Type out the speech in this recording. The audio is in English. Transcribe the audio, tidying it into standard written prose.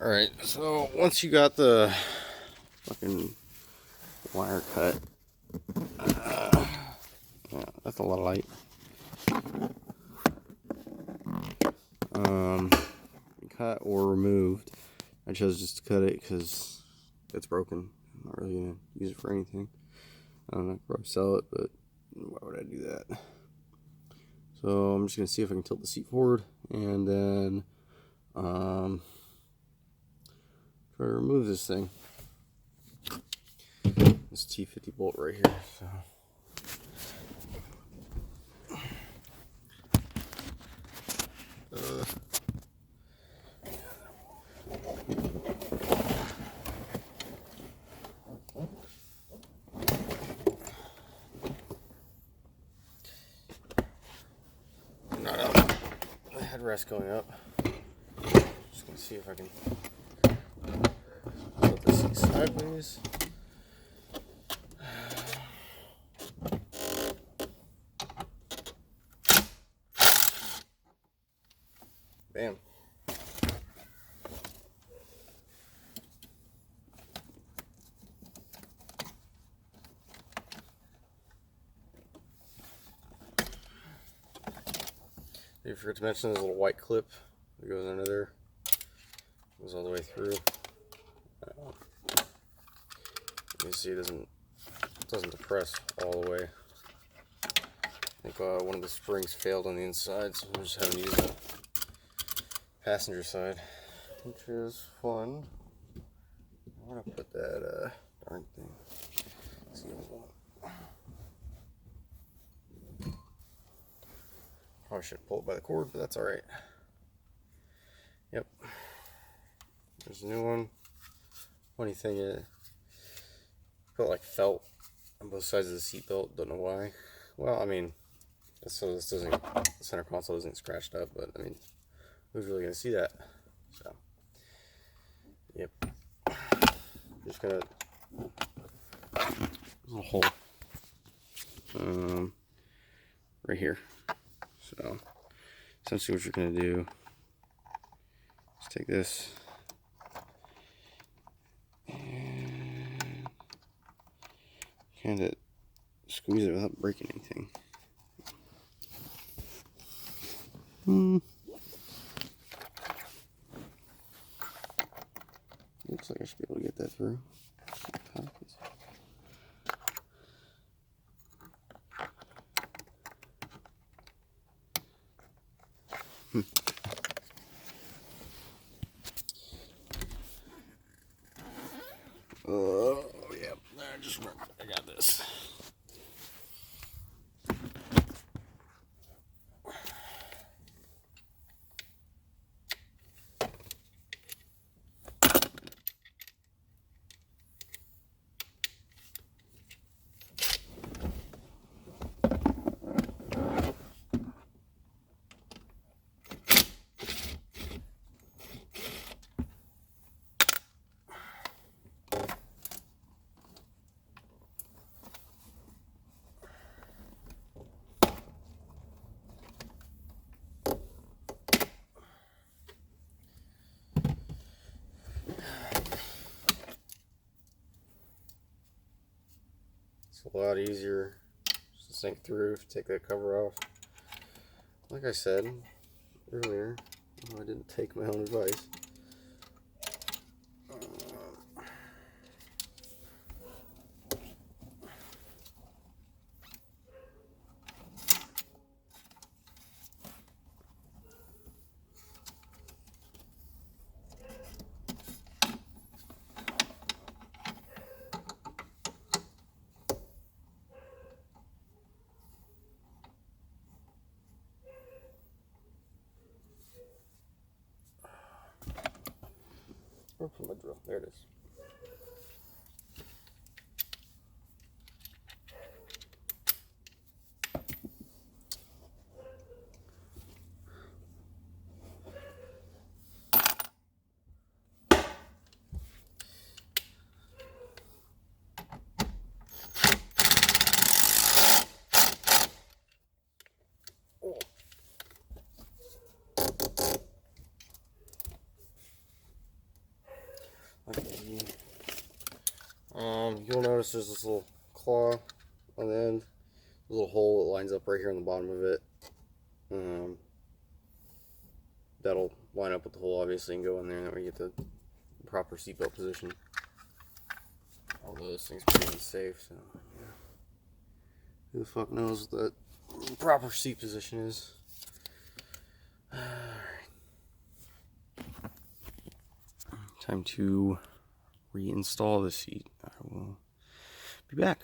Alright, so once you got the fucking wire cut, yeah, that's a lot of light. Cut or removed. I chose just to cut it because it's broken. I'm not really gonna use it for anything. I don't know, probably sell it, but why would I do that? So I'm just gonna see if I can tilt the seat forward and then try to remove this thing. This T50 bolt right here. So. Not up. The headrest going up. Just gonna see if I can put the seat sideways. Bam. I forgot to mention there's a little white clip that goes under there. Goes all the way through. You can see it doesn't depress all the way. I think one of the springs failed on the inside, so I'm just having to use the passenger side, which is fun. I want to put that darn thing. Let's see what I want. Probably should pull it by the cord, but that's alright. Yep. There's a new one. Funny thing is, put like felt on both sides of the seat belt. Don't know why. Well, I mean, so this doesn't, the center console isn't scratched up, but I mean, who's really gonna see that? So, yep. Just gonna a hole right here. So essentially what you're going to do is take this and kind of squeeze it without breaking anything. Looks like I should be able to get that through. Oh, yeah, I got this. It's a lot easier just to sink through, take that cover off. Like I said earlier, I didn't take my own advice. Where's my drill? There it is. You'll notice there's this little claw on the end, a little hole that lines up right here on the bottom of it. That'll line up with the hole, obviously, and go in there, and that way you get the proper seatbelt position. Although this thing's pretty unsafe, so yeah. Who the fuck knows what the proper seat position is? Alright. Time to reinstall the seat. I will be back.